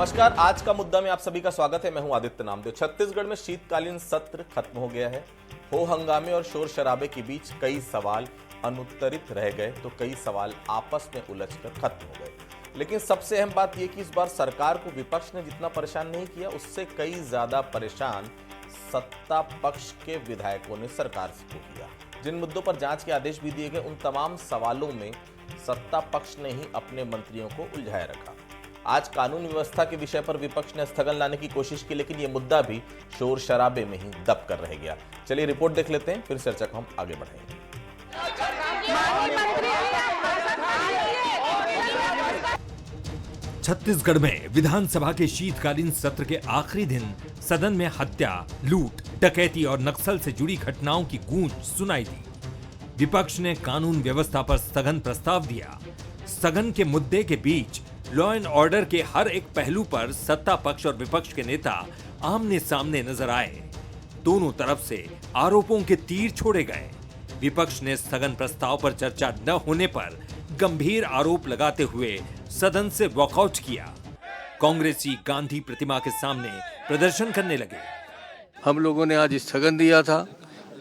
नमस्कार, आज का मुद्दा में आप सभी का स्वागत है। मैं हूं आदित्य नामदेव। छत्तीसगढ़ में शीतकालीन सत्र खत्म हो गया है। हो हंगामे और शोर शराबे के बीच कई सवाल अनुत्तरित रह गए तो कई सवाल आपस में उलझकर खत्म हो गए। लेकिन सबसे अहम बात यह कि इस बार सरकार को विपक्ष ने जितना परेशान नहीं किया, उससे कई ज्यादा परेशान सत्ता पक्ष के विधायकों ने सरकार को किया। जिन मुद्दों पर जांच के आदेश भी दिए गए, उन तमाम सवालों में सत्ता पक्ष ने ही अपने मंत्रियों को उलझाए रखा। आज कानून व्यवस्था के विषय पर विपक्ष ने स्थगन लाने की कोशिश की, लेकिन यह मुद्दा भी शोर शराबे में ही दब कर रह गया। चलिए रिपोर्ट देख लेते हैं, फिर चर्चा को हम आगे बढ़ाएंगे। छत्तीसगढ़ में विधानसभा के शीतकालीन सत्र के आखिरी दिन सदन में हत्या, लूट, डकैती और नक्सल से जुड़ी घटनाओं की गूंज सुनाई दी। विपक्ष ने कानून व्यवस्था पर स्थगन प्रस्ताव दिया। स्थगन के मुद्दे के बीच लॉ एंड ऑर्डर के हर एक पहलू पर सत्ता पक्ष और विपक्ष के नेता आमने सामने नजर आए। दोनों तरफ से आरोपों के तीर छोड़े गए। विपक्ष ने स्थगन प्रस्ताव पर चर्चा न होने पर गंभीर आरोप लगाते हुए सदन से वॉकआउट किया। कांग्रेसी गांधी प्रतिमा के सामने प्रदर्शन करने लगे। हम लोगों ने आज स्थगन दिया था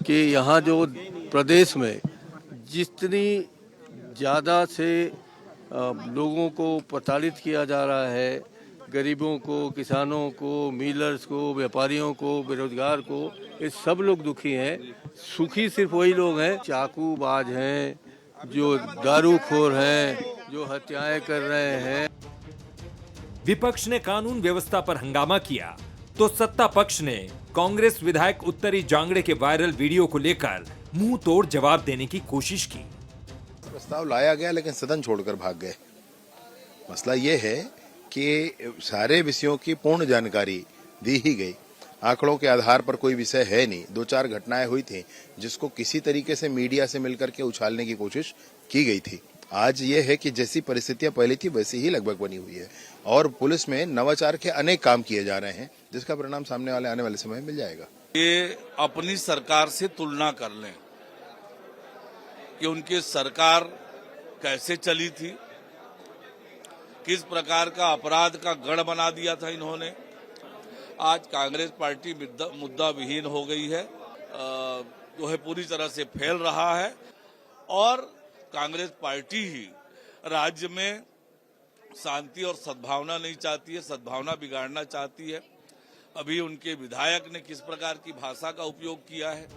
कि यहाँ जो प्रदेश में जितनी ज़्यादा से लोगों को प्रताड़ित किया जा रहा है, गरीबों को, किसानों को, मिलर्स को, व्यापारियों को, बेरोजगार को, ये सब लोग दुखी हैं। सुखी सिर्फ वही लोग हैं चाकूबाज हैं, जो दारूखोर हैं, जो हत्याएं कर रहे हैं। विपक्ष ने कानून व्यवस्था पर हंगामा किया तो सत्ता पक्ष ने कांग्रेस विधायक उत्तरी जांगड़े के वायरल वीडियो को लेकर मुंह तोड़ जवाब देने की कोशिश की। प्रस्ताव लाया गया लेकिन सदन छोड़कर भाग गए। मसला ये है कि सारे विषयों की पूर्ण जानकारी दी ही गई। आंकड़ों के आधार पर कोई विषय है नहीं। 2-4 घटनाएं हुई थी जिसको किसी तरीके से मीडिया से मिलकर के उछालने की कोशिश की गई थी। आज ये है कि जैसी परिस्थितियां पहले थी वैसी ही लगभग बनी हुई है और पुलिस में नवाचार के अनेक काम किए जा रहे हैं, जिसका परिणाम सामने आने वाले समय में मिल जाएगा। ये अपनी सरकार से तुलना कर लें कि उनकी सरकार कैसे चली थी, किस प्रकार का अपराध का गढ़ बना दिया था इन्होंने। आज कांग्रेस पार्टी मुद्दा विहीन हो गई है, जो है पूरी तरह से फैल रहा है और कांग्रेस पार्टी ही राज्य में शांति और सद्भावना नहीं चाहती है, सद्भावना बिगाड़ना चाहती है। अभी उनके विधायक ने किस प्रकार की भाषा का उपयोग किया है।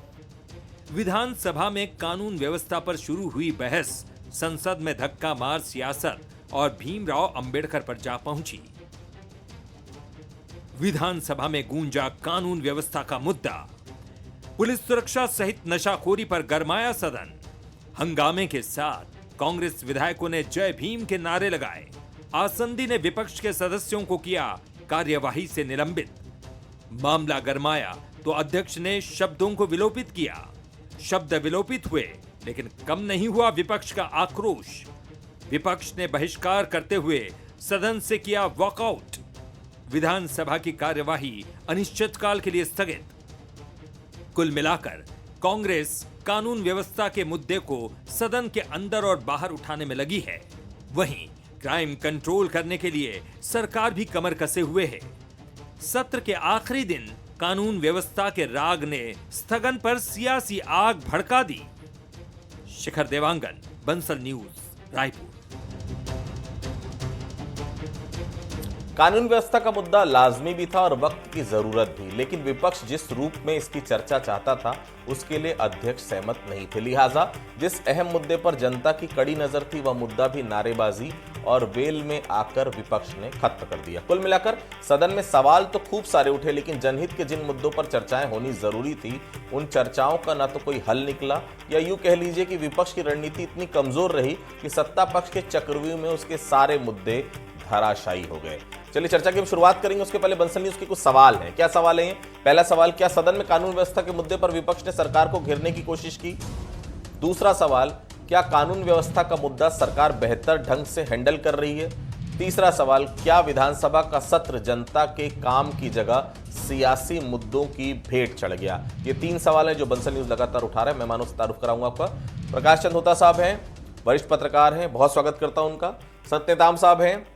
विधानसभा में कानून व्यवस्था पर शुरू हुई बहस संसद में धक्का मार सियासत और भीमराव अंबेडकर पर जा पहुंची। विधानसभा में गूंजा कानून व्यवस्था का मुद्दा। पुलिस सुरक्षा सहित नशाखोरी पर गरमाया सदन। हंगामे के साथ कांग्रेस विधायकों ने जय भीम के नारे लगाए। आसंदी ने विपक्ष के सदस्यों को किया कार्यवाही से निलंबित। मामला गरमाया तो अध्यक्ष ने शब्दों को विलोपित किया। शब्द विलोपित हुए लेकिन कम नहीं हुआ विपक्ष का आक्रोश। विपक्ष ने बहिष्कार करते हुए सदन से किया वॉकआउट। विधानसभा की कार्यवाही अनिश्चितकाल के लिए स्थगित। कुल मिलाकर कांग्रेस कानून व्यवस्था के मुद्दे को सदन के अंदर और बाहर उठाने में लगी है। वहीं क्राइम कंट्रोल करने के लिए सरकार भी कमर कसे हुए है। सत्र के आखिरी दिन कानून व्यवस्था के राग ने स्थगन पर सियासी आग भड़का दी। शिखर देवांगन, बंसल न्यूज, रायपुर। कानून व्यवस्था का मुद्दा लाजमी भी था और वक्त की जरूरत भी, लेकिन विपक्ष जिस रूप में इसकी चर्चा चाहता था उसके लिए अध्यक्ष सहमत नहीं थे। लिहाजा जिस अहम मुद्दे पर जनता की कड़ी नजर थी वह मुद्दा भी नारेबाजी और वेल में आकर विपक्ष ने खत्म कर दिया। कुल मिलाकर सदन में सवाल तो खूब सारे उठे, लेकिन जनहित के जिन मुद्दों पर चर्चाएं होनी जरूरी थी उन चर्चाओं का न तो कोई हल निकला, या यूं कह लीजिए कि विपक्ष की रणनीति इतनी कमजोर रही कि सत्ता पक्ष के चक्रव्यूह में उसके सारे मुद्दे धराशायी हो गए। चलिए चर्चा की शुरुआत करेंगे। उसके पहले बंसल न्यूज के कुछ सवाल हैं। क्या सवाल है? पहला सवाल, क्या सदन में कानून व्यवस्था के मुद्दे पर विपक्ष ने सरकार को घेरने की कोशिश की? दूसरा सवाल, क्या कानून व्यवस्था का मुद्दा सरकार बेहतर ढंग से हैंडल कर रही है? तीसरा सवाल, क्या विधानसभा का सत्र जनता के काम की जगह सियासी मुद्दों की भेंट चढ़ गया? ये 3 सवाल हैं जो बंसल न्यूज लगातार उठा रहा है। मेहमानों से तारुफ कराऊंगा आपका। प्रकाश चंद होता साहब हैं, वरिष्ठ पत्रकार हैं, बहुत स्वागत करता हूं उनका। सत्यताम साहब हैं,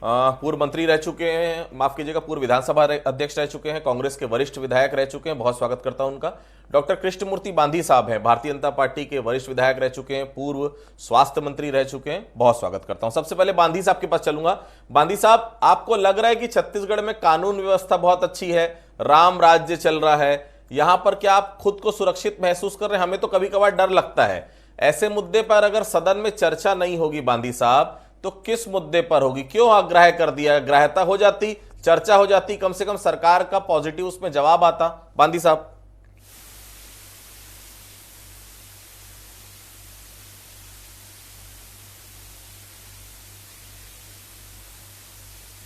पूर्व मंत्री रह चुके हैं, माफ कीजिएगा पूर्व विधानसभा अध्यक्ष रह चुके हैं, कांग्रेस के वरिष्ठ विधायक रह चुके हैं, बहुत स्वागत करता हूं उनका। डॉक्टर कृष्णमूर्ति बांधी साहब हैं, भारतीय जनता पार्टी के वरिष्ठ विधायक रह चुके हैं, पूर्व स्वास्थ्य मंत्री रह चुके हैं, बहुत स्वागत करता हूं। सबसे पहले बांधी साहब के पास चलूंगा। बांधी साहब, आपको लग रहा है कि छत्तीसगढ़ में कानून व्यवस्था बहुत अच्छी है, राम राज्य चल रहा है, यहां पर क्या आप खुद को सुरक्षित महसूस कर रहे हैं? हमें तो कभी कभार डर लगता है ऐसे मुद्दे पर अगर सदन में चर्चा नहीं होगी बांधी साहब, तो किस मुद्दे पर होगी? क्यों आग्रह कर दिया? ग्राह्यता हो जाती, चर्चा हो जाती, कम से कम सरकार का पॉजिटिव उसमें जवाब आता। बांधी साहब।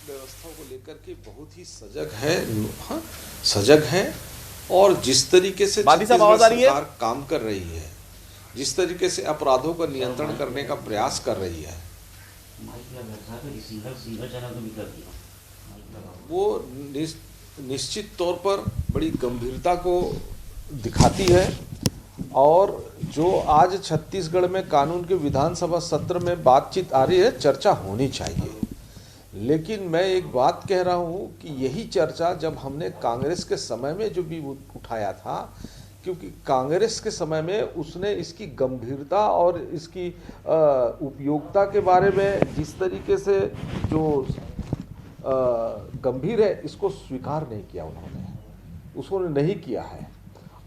व्यवस्था को लेकर के बहुत ही सजग है, हाँ, सजग है। और जिस तरीके से बांधी साहब आवाज आ रही है? सरकार काम कर रही है, जिस तरीके से अपराधों का नियंत्रण करने का प्रयास कर रही है, वो निश्चित तौर पर बड़ी गंभीरता को दिखाती है। और जो आज छत्तीसगढ़ में कानून के विधानसभा सत्र में बातचीत आ रही है, चर्चा होनी चाहिए। लेकिन मैं एक बात कह रहा हूँ कि यही चर्चा जब हमने कांग्रेस के समय में जो भी उठाया था, क्योंकि कांग्रेस के समय में उसने इसकी गंभीरता और इसकी उपयोगिता के बारे में जिस तरीके से जो गंभीर है, इसको स्वीकार नहीं किया उन्होंने नहीं किया है।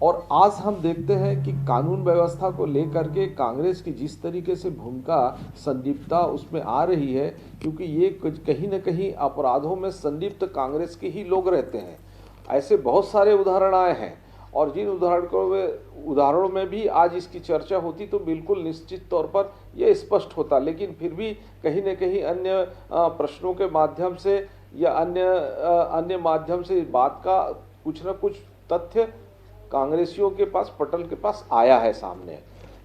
और आज हम देखते हैं कि कानून व्यवस्था को लेकर के कांग्रेस की जिस तरीके से भूमिका संलिप्तता उसमें आ रही है, क्योंकि ये कहीं न कहीं अपराधों में संलिप्त कांग्रेस के ही लोग रहते हैं। ऐसे बहुत सारे उदाहरण आए हैं, और जिन उदाहरणों में भी आज इसकी चर्चा होती तो बिल्कुल निश्चित तौर पर यह स्पष्ट होता। लेकिन फिर भी कहीं न कहीं अन्य प्रश्नों के माध्यम से या अन्य माध्यम से बात का कुछ न कुछ तथ्य कांग्रेसियों के पास, पटल के पास आया है सामने।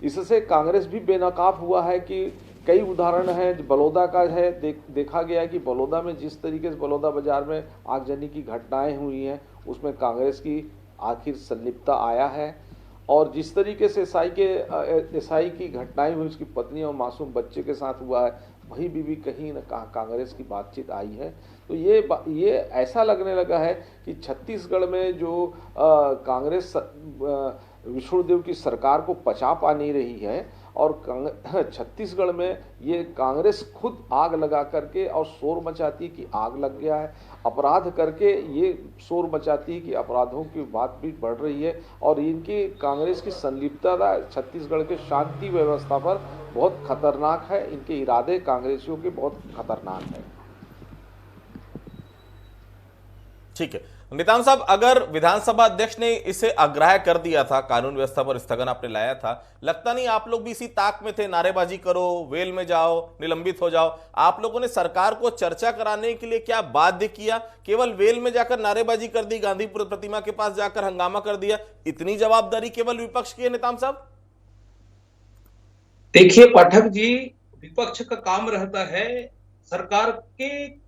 इससे कांग्रेस भी बेनकाब हुआ है कि कई उदाहरण हैं। बलौदा का है, देखा गया कि बलौदा में जिस तरीके से बलौदा बाजार में आगजनी की घटनाएं हुई हैं, उसमें कांग्रेस की आखिर संलिप्तता आया है। और जिस तरीके से एसआई की घटनाएं हुई, उसकी पत्नी और मासूम बच्चे के साथ हुआ है, वहीं भी कहीं न कहीं कांग्रेस की बातचीत आई है। तो ये ऐसा लगने लगा है कि छत्तीसगढ़ में जो कांग्रेस विष्णुदेव की सरकार को पचा पा नहीं रही है, और छत्तीसगढ़ में ये कांग्रेस खुद आग लगा करके और शोर मचाती कि आग लग गया है, अपराध करके ये शोर मचाती कि अपराधों की बात भी बढ़ रही है। और इनकी कांग्रेस की संलिप्तता छत्तीसगढ़ के शांति व्यवस्था पर बहुत खतरनाक है। इनके इरादे कांग्रेसियों के बहुत खतरनाक है। ठीक है नितान साहब, अगर विधानसभा अध्यक्ष ने इसे आग्रह कर दिया था, कानून व्यवस्था पर स्थगन आपने लाया था, लगता नहीं आप लोग भी इसी ताक में थे, नारेबाजी करो, वेल में जाओ, निलंबित हो जाओ? आप लोगों ने सरकार को चर्चा कराने के लिए क्या बाध्य किया? केवल वेल में जाकर नारेबाजी कर दी, गांधी प्रतिमा के पास जाकर हंगामा कर दिया, इतनी जवाबदारी केवल विपक्ष की है नितान साहब? देखिए पाठक जी, विपक्ष का काम रहता है सरकार के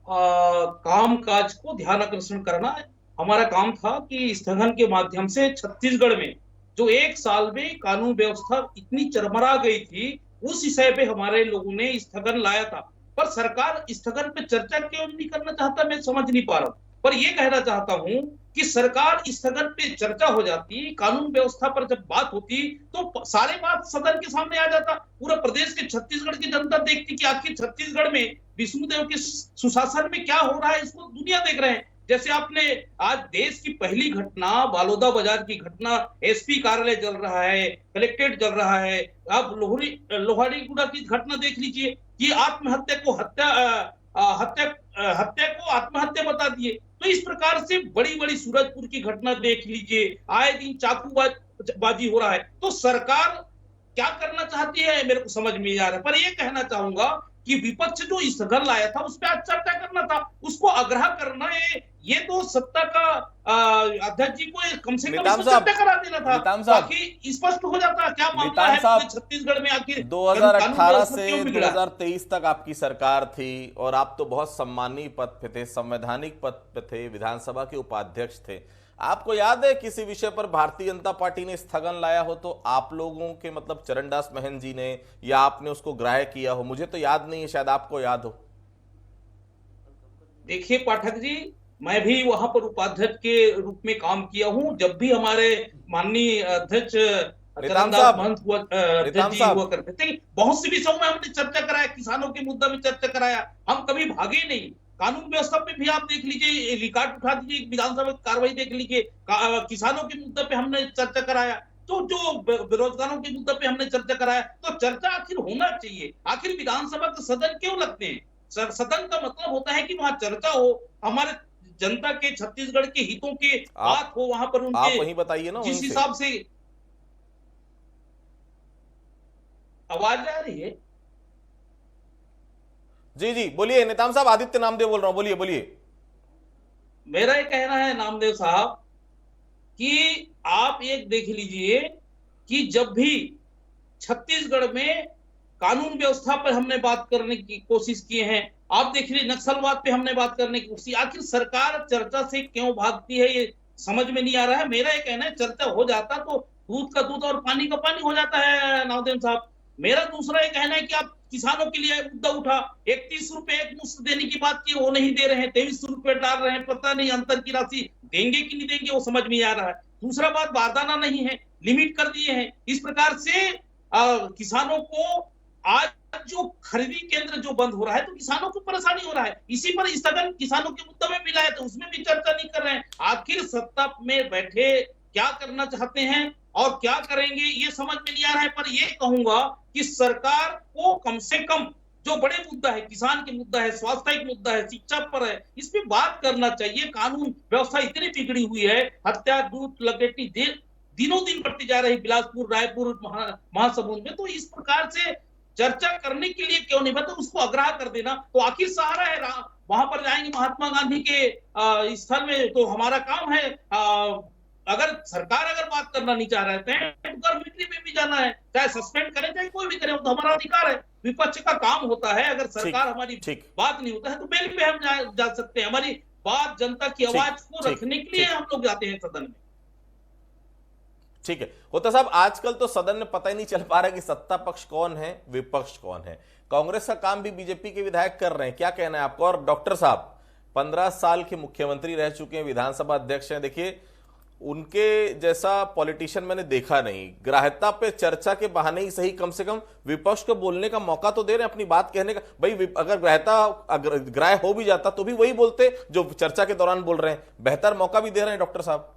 काम काज को ध्यान आकर्षण करना। हमारा काम था कि स्थगन के माध्यम से छत्तीसगढ़ में जो एक साल में कानून व्यवस्था इतनी चरमरा गई थी, उस विषय पे हमारे लोगों ने स्थगन लाया था। पर सरकार स्थगन पे चर्चा क्यों नहीं करना चाहता, मैं समझ नहीं पा रहा हूं। पर यह कहना चाहता हूं कि सरकार स्थगन पे चर्चा हो जाती, कानून व्यवस्था पर जब बात होती तो सारे बात सदन के सामने आ जाता, पूरा प्रदेश के छत्तीसगढ़ की जनता देखती कि आखिर छत्तीसगढ़ में विष्णुदेव के सुशासन में क्या हो रहा है, इसको दुनिया देख रहे हैं। जैसे आपने आज देश की पहली घटना बलौदा बाजार की घटना, एसपी कार्यालय जल रहा है, कलेक्ट्रेट जल रहा है, आप लोहारीगुड़ा की घटना देख लीजिए कि आत्महत्या को आत्महत्या बता दिए। तो इस प्रकार से बड़ी बड़ी सूरजपुर की घटना देख लीजिए, आए दिन चाकूबाजी हो रहा है। तो सरकार क्या करना चाहती है मेरे को समझ में नहीं आ रहा। पर यह कहना चाहूंगा कि विपक्ष जो स्थगन लाया था उस पर आज चर्चा करना था, उसको आग्रह करना है, ये तो सत्ता का अध्यक्ष जी को कम से कम चर्चा करा देना था, ताकि स्पष्ट हो जाता क्या मामला है छत्तीसगढ़ में। आखिर 2018 से 2023 तक आपकी सरकार थी और आप तो बहुत सम्मानीय पद पे थे, संवैधानिक पद पे थे, विधानसभा के उपाध्यक्ष थे। आपको याद है किसी विषय पर भारतीय जनता पार्टी ने स्थगन लाया हो तो आप लोगों के मतलब चरणदास महंत जी ने या आपने उसको ग्राह्य किया हो? मुझे तो याद नहीं है, शायद आपको याद हो। देखिए पाठक जी, मैं भी वहां पर उपाध्यक्ष के रूप में काम किया हूं। जब भी हमारे माननीय अध्यक्ष निताम चरणदास साहब, महंत अध्यक्ष निताम जी हुआ साहब, करते थे, बहुत सी विषयों में हमने चर्चा कराया, किसानों के मुद्दा में चर्चा कराया। हम कभी भागे नहीं। कानून व्यवस्था पे भी आप देख लीजिए, रिकॉर्ड उठा दीजिए, विधानसभा की कार्रवाई देख लीजिए, किसानों के मुद्दे पे हमने चर्चा कराया, तो जो बेरोजगारों के मुद्दे पे हमने चर्चा कराया। तो चर्चा आखिर होना चाहिए। आखिर विधानसभा के सदन क्यों लगते हैं? सदन का मतलब होता है कि वहां चर्चा हो, हमारे जनता के, छत्तीसगढ़ के हितों के आप बात हो, वहां पर आप उनके वहीं बताइए ना, जिस वहीं से। हिसाब से आवाज आ रही है। जी जी बोलिए निताम साहब, आदित्य नामदेव बोल रहा हूं, बोलिए बोलिए। मेरा ये कहना है नामदेव साहब कि आप एक देख लीजिए कि जब भी छत्तीसगढ़ में कानून व्यवस्था पर हमने बात करने की कोशिश किए हैं, आप देख लीजिए नक्सलवाद पे हमने बात करने की कोशिश, आखिर सरकार चर्चा से क्यों भागती है, ये समझ में नहीं आ रहा है। मेरा ये कहना है चर्चा हो जाता तो दूध का दूध और पानी का पानी हो जाता है नावदेव साहब। मेरा दूसरा ये कहना है कि आप किसानों के लिए मुद्दा उठा, 31 रुपए एक मुश्त देने की बात की, वो नहीं दे रहे हैं, 23 रुपए डाल रहे हैं, पता नहीं अंतर की राशि देंगे कि नहीं देंगे, वो समझ में आ रहा है। दूसरा बात, बारदाना नहीं है, लिमिट कर दिए हैं। इस प्रकार से किसानों को आज जो खरीदी केंद्र जो बंद हो रहा है, तो किसानों को परेशानी हो रहा है। इसी पर स्थगन किसानों के मुद्दे में मिला है, तो उसमें भी चर्चा नहीं कर रहे हैं। आखिर सत्ता में बैठे क्या करना चाहते हैं और क्या करेंगे, ये समझ में नहीं आ रहा है। पर ये कहूंगा कि सरकार को कम से कम जो बड़े मुद्दा है, किसान के मुद्दा है, स्वास्थ्य मुद्दा है, शिक्षा पर है, इस पे बात करना चाहिए। कानून व्यवस्था इतनी बिगड़ी हुई है, हत्या, लूट, लपेटी दिनों दिन बढ़ती जा रही, बिलासपुर, रायपुर, महासमुंद में। तो इस प्रकार से चर्चा करने के लिए क्यों नहीं, मतलब उसको अग्राह कर देना। तो आखिर सहारा है, वहां पर जाएंगे महात्मा गांधी के स्थल में, तो हमारा काम है। अगर सरकार अगर बात करना नहीं चाह रहे थे तो गर्मित्री में भी जाना है, चाहे सस्पेंड करें चाहे कोई भी करे, तो हमारा अधिकार है। विपक्ष का काम होता है, अगर सरकार हमारी बात नहीं होता है तो बेल पे हम जा सकते हैं। हमारी बात, जनता की आवाज को रखने के लिए हम लोग जाते हैं सदन में। ठीक है होता साहब, आजकल तो सदन में पता ही नहीं चल पा रहा कि सत्ता पक्ष कौन है, विपक्ष कौन है। कांग्रेस का काम भी बीजेपी के विधायक कर रहे हैं, क्या कहना है आपको? और डॉक्टर साहब 15 साल के मुख्यमंत्री रह चुके हैं, विधानसभा अध्यक्ष हैं, देखिए उनके जैसा पॉलिटिशियन मैंने देखा नहीं। ग्राह्यता पे चर्चा के बहाने ही सही, कम से कम विपक्ष को बोलने का मौका तो दे रहे हैं, अपनी बात कहने का। भाई अगर ग्राह्य हो भी जाता तो भी वही बोलते जो चर्चा के दौरान बोल रहे हैं, बेहतर मौका भी दे रहे हैं डॉक्टर साहब।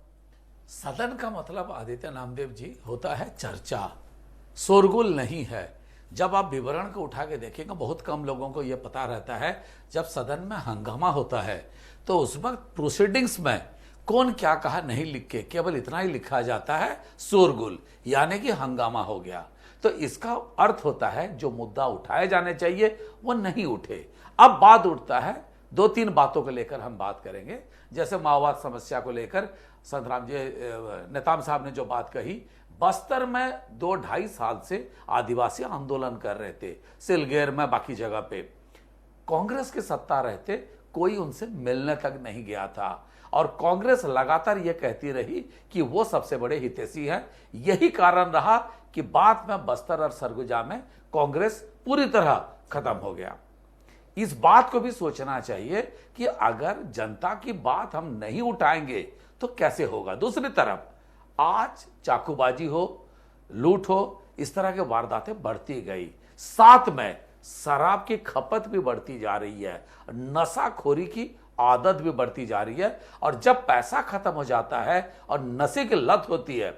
सदन का मतलब आदित्य नामदेव जी होता है चर्चा, शोरगुल नहीं है। जब आप विवरण को उठा के देखेंगे, बहुत कम लोगों को यह पता रहता है, जब सदन में हंगामा होता है तो उस वक्त प्रोसीडिंग्स में कौन क्या कहा नहीं लिख के केवल इतना ही लिखा जाता है, शोरगुल, यानी कि हंगामा हो गया। तो इसका अर्थ होता है जो मुद्दा उठाए जाने चाहिए वो नहीं उठे। अब बात उठता है, 2-3 बातों को लेकर हम बात करेंगे। जैसे माओवाद समस्या को लेकर संतराम जी, नेताम साहब ने जो बात कही, बस्तर में 2-2.5 साल से आदिवासी आंदोलन कर रहे थे, सिलगेर में, बाकी जगह पे कांग्रेस की सत्ता रहते कोई उनसे मिलने तक नहीं गया था। और कांग्रेस लगातार यह कहती रही कि वो सबसे बड़े हितैषी हैं। यही कारण रहा कि बाद में बस्तर और सरगुजा में कांग्रेस पूरी तरह खत्म हो गया। इस बात को भी सोचना चाहिए कि अगर जनता की बात हम नहीं उठाएंगे तो कैसे होगा। दूसरी तरफ आज चाकूबाजी हो, लूट हो, इस तरह के वारदातें बढ़ती गई, साथ में शराब की खपत भी बढ़ती जा रही है, नशाखोरी की आदत भी बढ़ती जा रही है। और जब पैसा खत्म हो जाता है और नशे की लत होती है,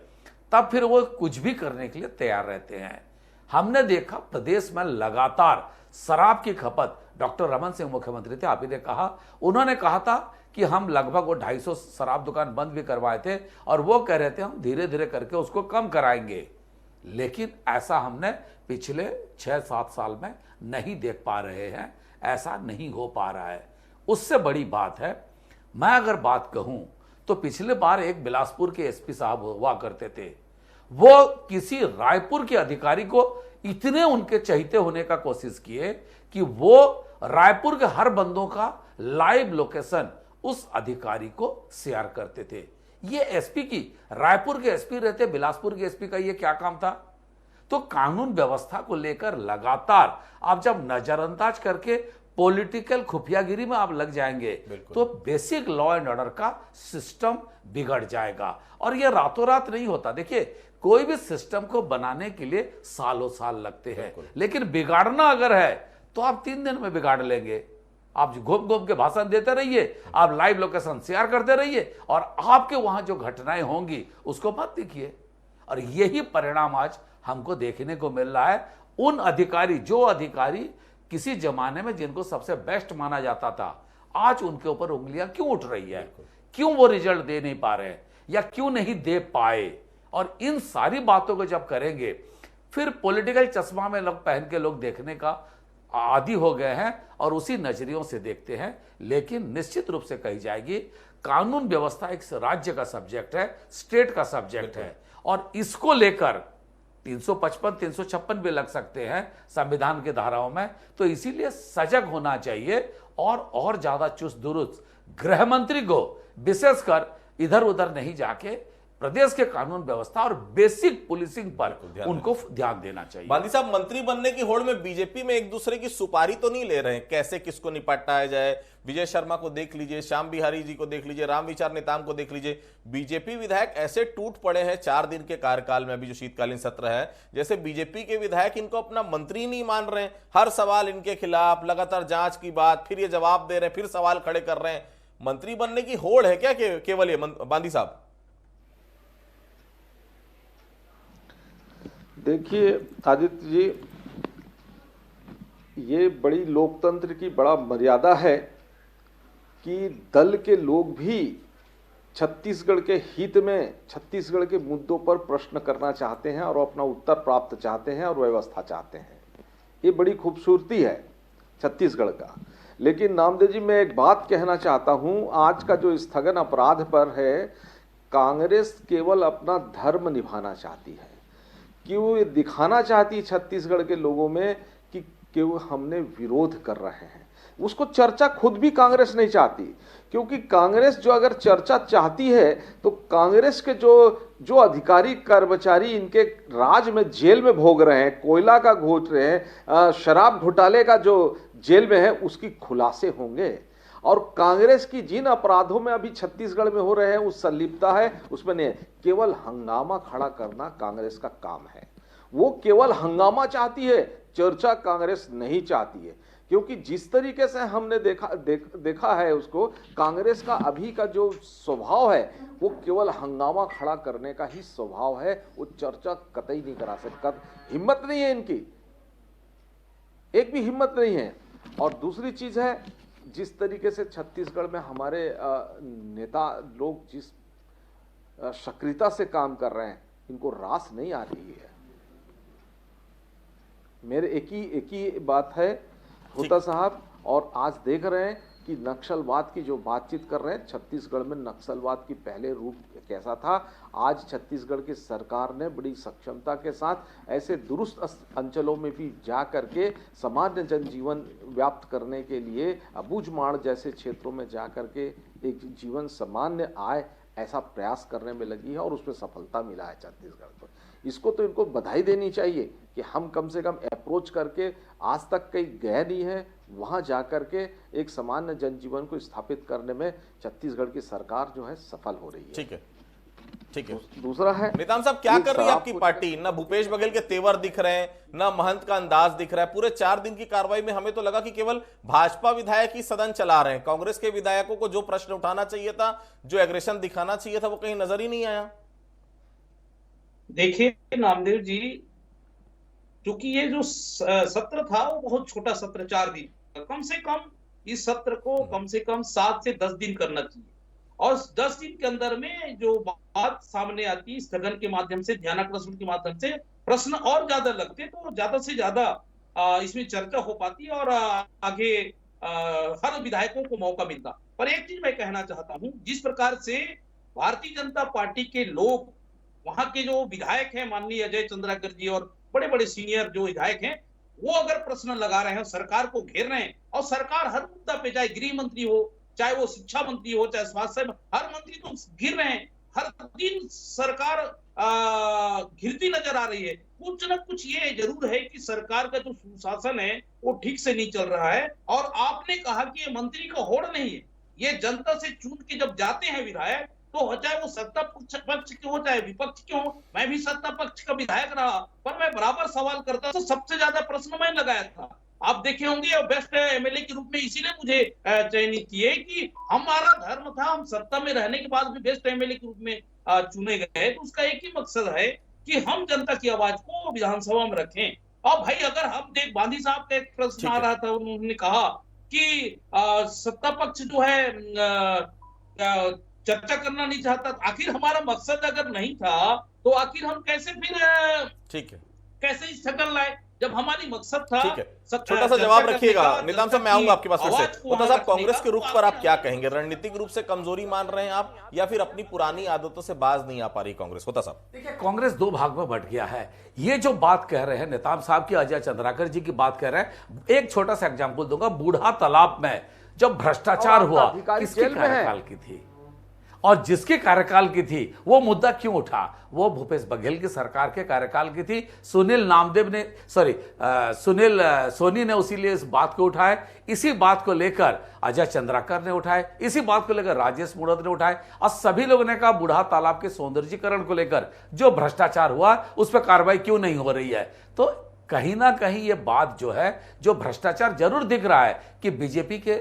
तब फिर वो कुछ भी करने के लिए तैयार रहते हैं। हमने देखा प्रदेश में लगातार शराब की खपत, डॉक्टर रमन सिंह मुख्यमंत्री थे, आप ही ने कहा, उन्होंने कहा था कि हम लगभग वो 250 शराब दुकान बंद भी करवाए थे और वो कह रहे थे हम धीरे धीरे करके उसको कम कराएंगे। लेकिन ऐसा हमने पिछले 6-7 साल में नहीं देख पा रहे हैं, ऐसा नहीं हो पा रहा है। उससे बड़ी बात है, मैं अगर बात कहूं तो पिछले बार एक बिलासपुर के एसपी साहब हुआ करते थे, वो किसी रायपुर के अधिकारी को इतने उनके चहीते होने का कोशिश किए कि वो रायपुर के हर बंदों का लाइव लोकेशन उस अधिकारी को शेयर करते थे। ये एसपी की, रायपुर के एसपी रहते, बिलासपुर के एसपी का ये क्या काम था? तो कानून व्यवस्था को लेकर लगातार आप जब नजरअंदाज करके पॉलिटिकल खुफियागिरी में आप लग जाएंगे तो बेसिक लॉ एंड ऑर्डर का सिस्टम बिगड़ जाएगा। और यह रातों रात नहीं होता। देखिए, कोई भी सिस्टम को बनाने के लिए सालों साल लगते हैं, लेकिन बिगाड़ना अगर है तो आप 3 दिन में बिगाड़ लेंगे। आप घूम घूम के भाषण देते रहिए, आप लाइव लोकेशन शेयर करते रहिए, और आपके वहां जो घटनाएं होंगी उसको मत देखिए। और यही परिणाम आज हमको देखने को मिल रहा है। उन अधिकारी, जो अधिकारी किसी जमाने में जिनको सबसे बेस्ट माना जाता था, आज उनके ऊपर उंगलियां क्यों उठ रही है? क्यों वो रिजल्ट दे नहीं पा रहे हैं या क्यों नहीं दे पाए? और इन सारी बातों को जब करेंगे, फिर पॉलिटिकल चश्मा में लोग पहन के लोग देखने का आदी हो गए हैं और उसी नजरियों से देखते हैं। लेकिन निश्चित रूप से कही जाएगी, कानून व्यवस्था एक राज्य का सब्जेक्ट है, स्टेट का सब्जेक्ट है, और इसको लेकर 355, 356 भी लग सकते हैं संविधान के धाराओं में। तो इसीलिए सजग होना चाहिए और ज्यादा चुस्त दुरुस्त गृह मंत्री को विशेषकर इधर उधर नहीं जाके प्रदेश के कानून व्यवस्था और बेसिक पुलिसिंग पर उनको ध्यान देना चाहिए। बांदी साहब, मंत्री बनने की होड़ में बीजेपी में एक दूसरे की सुपारी तो नहीं ले रहे हैं? कैसे किसको निपटाया जाए? विजय शर्मा को देख लीजिए, श्याम बिहारी जी को देख लीजिए, रामविचार नेताम को देख लीजिए। बीजेपी विधायक ऐसे टूट पड़े हैं 4 दिन के कार्यकाल में, अभी जो शीतकालीन सत्र है, जैसे बीजेपी के विधायक इनको अपना मंत्री नहीं मान रहे हैं। हर सवाल इनके खिलाफ, लगातार जांच की बात, फिर ये जवाब दे रहे हैं, फिर सवाल खड़े कर रहे हैं। मंत्री बनने की होड़ है क्या केवल ये, बांदी साहब? देखिए आदित्य जी, ये बड़ी लोकतंत्र की बड़ा मर्यादा है कि दल के लोग भी छत्तीसगढ़ के हित में, छत्तीसगढ़ के मुद्दों पर प्रश्न करना चाहते हैं और अपना उत्तर प्राप्त चाहते हैं और व्यवस्था चाहते हैं। ये बड़ी खूबसूरती है छत्तीसगढ़ का। लेकिन नामदेव जी, मैं एक बात कहना चाहता हूं, आज का जो स्थगन अपराध पर है, कांग्रेस केवल अपना धर्म निभाना चाहती है कि वो ये दिखाना चाहती है छत्तीसगढ़ के लोगों में कि वो हमने विरोध कर रहे हैं। उसको चर्चा खुद भी कांग्रेस नहीं चाहती, क्योंकि कांग्रेस जो अगर चर्चा चाहती है तो कांग्रेस के जो अधिकारी कर्मचारी इनके राज में जेल में भोग रहे हैं, कोयला का घोट रहे हैं, शराब घोटाले का जो जेल में है, उसकी खुलासे होंगे। और कांग्रेस की जिन अपराधों में अभी छत्तीसगढ़ में हो रहे हैं उस संलिप्तता है, उसमें नहीं। केवल हंगामा खड़ा करना कांग्रेस का काम है। वो केवल हंगामा चाहती है, चर्चा कांग्रेस नहीं चाहती है। क्योंकि जिस तरीके से हमने देखा है उसको, कांग्रेस का अभी का जो स्वभाव है वो केवल हंगामा खड़ा करने का ही स्वभाव है। वो चर्चा कतई नहीं करा सकता, हिम्मत नहीं है इनकी, एक भी हिम्मत नहीं है। और दूसरी चीज है, जिस तरीके से छत्तीसगढ़ में हमारे नेता लोग जिस सक्रियता से काम कर रहे हैं, इनको रास नहीं आ रही है। मेरे एक ही बात है होता साहब, और आज देख रहे हैं कि नक्सलवाद की जो बातचीत कर रहे हैं, छत्तीसगढ़ में नक्सलवाद की पहले रूप कैसा था, आज छत्तीसगढ़ की सरकार ने बड़ी सक्षमता के साथ ऐसे दुरुस्त अंचलों में भी जा करके सामान्य जनजीवन व्याप्त करने के लिए अबूझमाड़ जैसे क्षेत्रों में जा करके एक जीवन सामान्य आए, ऐसा प्रयास करने में लगी है और उसमें सफलता मिला है छत्तीसगढ़ को। इसको तो इनको बधाई देनी चाहिए कि हम कम से कम अप्रोच करके, आज तक कहीं गए नहीं है, वहां जाकर के एक सामान्य जनजीवन को स्थापित करने में छत्तीसगढ़ की सरकार जो है सफल हो रही है। ठीक है। दूसरा है, नेताम साहब, क्या कर रही है आपकी पार्टी? ना भूपेश बघेल के तेवर दिख रहे हैं, ना महंत का अंदाज दिख रहा है। पूरे 4 दिन की कार्रवाई में हमें तो लगा कि केवल भाजपा विधायक ही सदन चला रहे हैं। कांग्रेस के विधायकों को जो प्रश्न उठाना चाहिए था, जो एग्रेशन दिखाना चाहिए था, वो कहीं नजर ही नहीं आया। देखिए नामदेव जी, क्योंकि ये जो सत्र था वो बहुत छोटा सत्र, 4 दिन, कम से कम इस सत्र को कम से कम 7 से 10 दिन करना चाहिए। और 10 दिन के अंदर में जो बात सामने आती, स्थगन के माध्यम से, ध्यानाकर्षण के माध्यम से प्रश्न और ज्यादा लगते तो ज्यादा से ज्यादा इसमें चर्चा हो पाती और आगे हर विधायकों को मौका मिलता। पर एक चीज मैं कहना चाहता हूं, जिस प्रकार से भारतीय जनता पार्टी के लोग, वहां के जो विधायक हैं, माननीय अजय चंद्राकर जी और बड़े बड़े सीनियर जो विधायक हैं, वो अगर प्रश्न लगा रहे हैं, सरकार को घेर रहे हैं, और सरकार हर मुद्दा पे, चाहे गृह मंत्री हो, चाहे वो शिक्षा मंत्री हो, चाहे स्वास्थ्य, हर मंत्री तो घिर रहे हैं, हर दिन सरकार घिरती नजर आ रही है। कुछ न कुछ ये जरूर है कि सरकार का जो सुशासन है वो ठीक से नहीं चल रहा है। और आपने कहा कि ये मंत्री का होड़ नहीं है, ये जनता से चुन के जब जाते हैं विधायक, तो चाहे वो सत्ता पक्ष के हो चाहे विपक्ष के हो, मैं भी सत्ता पक्ष का विधायक रहा, पर मैं बराबर सवाल करता था। सबसे ज्यादा प्रश्न मैं लगाया था, आप देखे होंगे, बेस्ट एमएलए के रूप में इसीलिए मुझे चयनित किए कि हमारा धर्म था, हम सत्ता में रहने के बाद भी बेस्ट एमएलए के रूप में चुने गए। तो उसका एक ही मकसद है कि हम जनता की आवाज को विधानसभा में रखें। और भाई अगर हम देख, गांधी साहब का एक प्रश्न आ रहा था, उन्होंने कहा कि सत्ता पक्ष जो है चर्चा करना नहीं चाहता। आखिर हमारा मकसद अगर नहीं था तो आखिर हम कैसे फिर ठीक है, कैसे स्थगन लाए जब हमारी मकसद था। ठीक है, छोटा सा जवाब रखिएगा। निताम साहब, मैं आऊंगा आपके पास फिर से। होता साहब, कांग्रेस के रुख पर आप क्या कहेंगे? रणनीतिक रूप से कमजोरी मान रहे हैं आप, या फिर अपनी पुरानी आदतों से बाज नहीं आ पा रही कांग्रेस? होता साहब, देखिए, कांग्रेस दो भाग में बंट गया है। ये जो बात कह रहे हैं निताम साहब की, अजय चंद्राकर जी की बात कह रहे हैं, एक छोटा सा एग्जाम्पल दूंगा। बूढ़ा तालाब में जब भ्रष्टाचार हुआ, किसके कार्यकाल की थी और जिसके कार्यकाल की थी, वो मुद्दा क्यों उठा? वो भूपेश बघेल की सरकार के कार्यकाल की थी। सुनील सोनी ने उसीलिए इस बात को उठाए, इसी बात को लेकर अजय चंद्राकर ने उठाए, इसी बात को लेकर राजेश मूणत ने उठाए, और सभी लोगों ने कहा बूढ़ा तालाब के सौंदर्यीकरण को लेकर जो भ्रष्टाचार हुआ उस पर कार्रवाई क्यों नहीं हो रही है। तो कहीं ना कहीं ये बात जो है, जो भ्रष्टाचार जरूर दिख रहा है कि बीजेपी के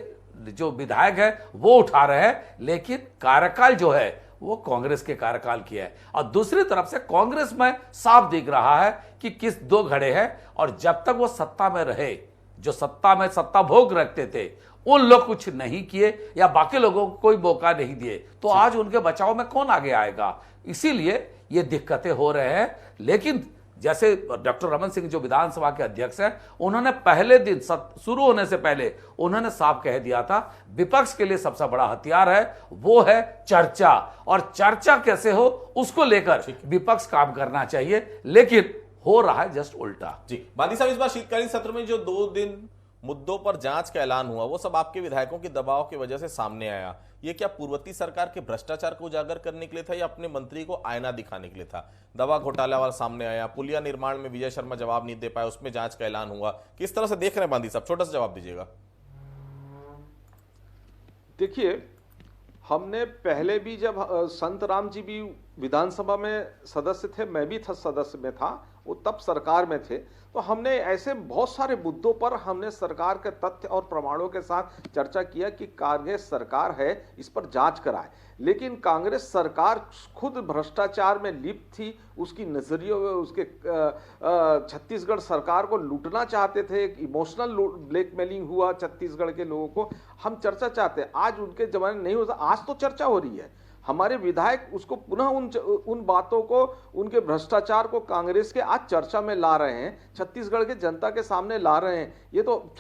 जो विधायक है वो उठा रहे हैं, लेकिन कार्यकाल जो है वो कांग्रेस के कार्यकाल की है। और दूसरी तरफ से कांग्रेस में साफ दिख रहा है कि किस दो घड़े हैं, और जब तक वो सत्ता में रहे, जो सत्ता में सत्ता भोग रखते थे, उन लोग कुछ नहीं किए या बाकी लोगों को कोई मौका नहीं दिए, तो आज उनके बचाव में कौन आगे आएगा? इसीलिए ये दिक्कतें हो रहे हैं। लेकिन जैसे डॉक्टर रमन सिंह जो विधानसभा के अध्यक्ष हैं, उन्होंने पहले दिन शुरू होने से पहले उन्होंने साफ कह दिया था, विपक्ष के लिए सबसे बड़ा हथियार है वो है चर्चा, और चर्चा कैसे हो उसको लेकर विपक्ष काम करना चाहिए, लेकिन हो रहा है जस्ट उल्टा। जी बांदी साहब, इस बार शीतकालीन सत्र में जो 2 दिन मुद्दों पर जांच का ऐलान हुआ, वो सब आपके विधायकों के दबाव की वजह से सामने आया। ये क्या पूर्ववर्ती सरकार के भ्रष्टाचार को उजागर करने के लिए था, या अपने मंत्री को आईना दिखाने के लिए था? दवा घोटाला वाला सामने आया, पुलिया निर्माण में विजय शर्मा जवाब नहीं दे पाए, उसमें जांच का ऐलान हुआ। किस तरह से देख रहे हैं बांदी साहब? छोटा सा जवाब दीजिएगा। देखिए, हमने पहले भी जब संत राम जी भी विधानसभा में सदस्य थे, मैं भी सदस्य में था, वो तब सरकार में थे, तो हमने ऐसे बहुत सारे मुद्दों पर हमने सरकार के तथ्य और प्रमाणों के साथ चर्चा किया कि कांग्रेस सरकार है, इस पर जांच कराए। लेकिन कांग्रेस सरकार खुद भ्रष्टाचार में लिप्त थी, उसकी नजरियों में उसके छत्तीसगढ़ सरकार को लूटना चाहते थे, एक इमोशनल ब्लैकमेलिंग हुआ छत्तीसगढ़ के लोगों को। हम चर्चा चाहते हैं, आज उनके जमाने नहीं होता, आज तो चर्चा हो रही है। हमारे विधायक उसको पुनः उन बातों को, उनके भ्रष्टाचार को कांग्रेस के आज चर्चा में ला रहे हैं, छत्तीसगढ़ के जनता के सामने ला रहे हैं। ये तो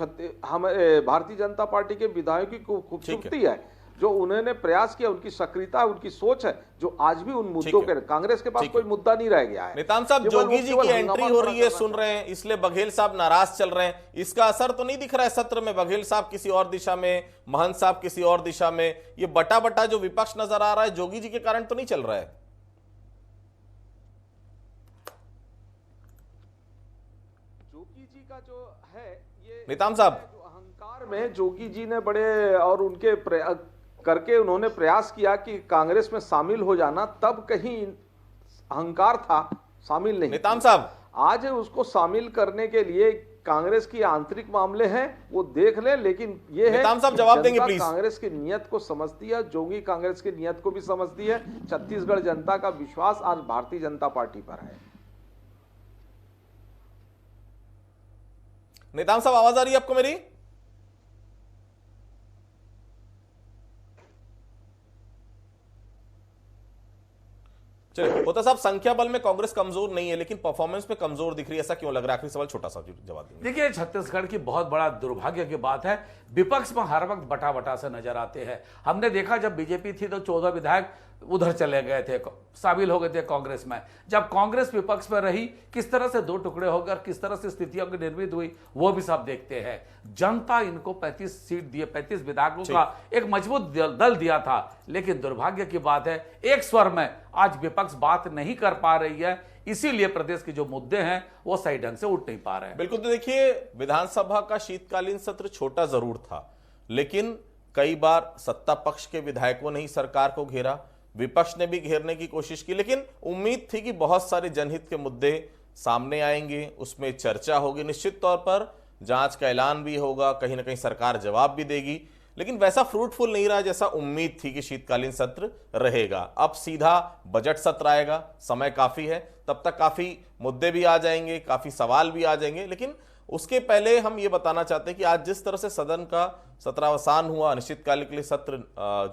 हमारे भारतीय जनता पार्टी के विधायकों की खूबसूरती है, जो उन्होंने प्रयास किया, उनकी सक्रियता, उनकी सोच है, जो आज भी उन मुद्दों के, कांग्रेस के पास कोई मुद्दा नहीं रह गया है। निताम साहब, जोगी जी की एंट्री हो रही है, सुन रहे हैं, इसलिए बघेल साहब नाराज चल रहे हैं। इसका असर तो नहीं दिख रहा है सत्र में? बघेल साहब किसी और दिशा में, महंत साहब किसी और दिशा में, ये बटा बटा जो विपक्ष नजर आ रहा है, जोगी जी के कारण तो नहीं चल रहा है? जोगी जी का जो है ये निताम साहब, अहंकार में जोगी जी ने बड़े और उनके करके उन्होंने प्रयास किया कि कांग्रेस में शामिल हो जाना, तब कहीं अहंकार था, शामिल नहीं। निताम साहब, आज उसको शामिल करने के लिए कांग्रेस की आंतरिक मामले हैं, वो देख ले, लेकिन ये है निताम साहब जवाब देंगे प्लीज। कांग्रेस की नियत को समझती है, जोगी कांग्रेस की नियत को भी समझती है। छत्तीसगढ़ जनता का विश्वास आज भारतीय जनता पार्टी पर है। निताम साहब, आवाज आ रही है आपको मेरी? चलिए, होता साहब, संख्या बल में कांग्रेस कमजोर नहीं है, लेकिन परफॉर्मेंस में कमजोर दिख रही है, ऐसा क्यों लग रहा है? आखिरी सवाल, छोटा सा जवाब देंगे। देखिए, छत्तीसगढ़ की बहुत बड़ा दुर्भाग्य की बात है, विपक्ष में हर वक्त बटा बटा से नजर आते हैं। हमने देखा जब बीजेपी थी तो 14 विधायक उधर चले गए थे, शामिल हो गए थे कांग्रेस में। जब कांग्रेस विपक्ष में रही, किस तरह से दो टुकड़े होकर किस तरह से स्थितियों की निर्मित हुई वो भी सब देखते हैं। जनता इनको 35 सीट दिए, 35 विधायकों का एक मजबूत दल दिया था, लेकिन दुर्भाग्य की बात है एक स्वर में आज विपक्ष बात नहीं कर पा रही है, इसीलिए प्रदेश के जो मुद्दे हैं वो सही ढंग से उठ नहीं पा रहे हैं। बिल्कुल। तो देखिए, विधानसभा का शीतकालीन सत्र छोटा जरूर था, लेकिन कई बार सत्ता पक्ष के विधायकों ने ही सरकार को घेरा, विपक्ष ने भी घेरने की कोशिश की, लेकिन उम्मीद थी कि बहुत सारे जनहित के मुद्दे सामने आएंगे, उसमें चर्चा होगी, निश्चित तौर पर जांच का ऐलान भी होगा, कहीं ना कहीं सरकार जवाब भी देगी, लेकिन वैसा फ्रूटफुल नहीं रहा जैसा उम्मीद थी कि शीतकालीन सत्र रहेगा। अब सीधा बजट सत्र आएगा, समय काफी है, तब तक काफी मुद्दे भी आ जाएंगे, काफी सवाल भी आ जाएंगे, लेकिन उसके पहले हम ये बताना चाहते हैं कि आज जिस तरह से सदन का सत्रावसान हुआ, अनिश्चितकाल के लिए सत्र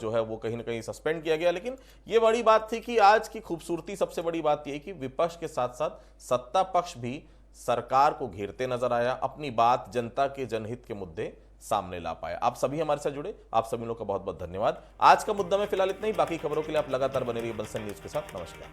जो है वो कहीं ना कहीं सस्पेंड किया गया, लेकिन ये बड़ी बात थी कि आज की खूबसूरती, सबसे बड़ी बात यह कि विपक्ष के साथ साथ सत्ता पक्ष भी सरकार को घेरते नजर आया, अपनी बात, जनता के जनहित के मुद्दे सामने ला पाया। आप सभी हमारे साथ जुड़े, आप सभी लोगों का बहुत बहुत धन्यवाद। आज का मुद्दा में फिलहाल इतना ही, बाकी खबरों के लिए आप लगातार बने रहिए बंसल न्यूज के साथ। नमस्कार।